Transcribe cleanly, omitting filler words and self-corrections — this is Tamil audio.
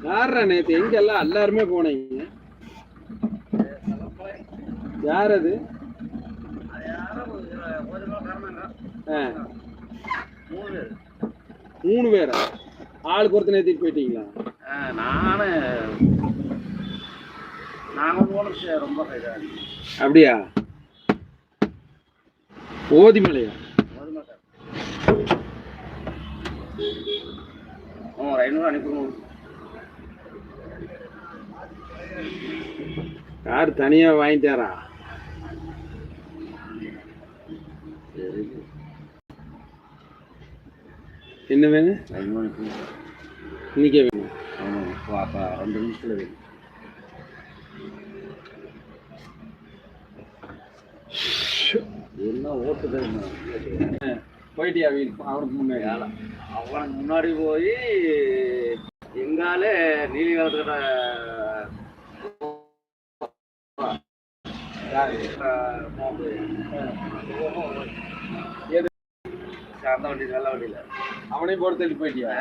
யாரா நேத்து எங்க எல்லாம் எல்லாருமே போனீங்க? யார் அது? 3 பேரா? ஆளுக்கு ஒருத்தர் ஏத்திட்டு போயிட்டீங்களா? ரொம்ப அப்படியா? ஓதிமலையா? ஒரு 500 அனுப்பிடுவோம். யார் தனியா வாங்கிட்டாரா? என்ன வேணும்? 500 இன்னைக்கே வேணும். 2 நிமிஷத்துல வேணும். என்ன ஓட்டுது போயிட்டியா அவனுக்கு முன்னாடி? அவனுக்கு முன்னாடி போய் எங்கால நீலி காலத்துல அந்த வண்டி நல்ல வண்டியில அவனையும் போட்டு தள்ளி போயிட்டியா?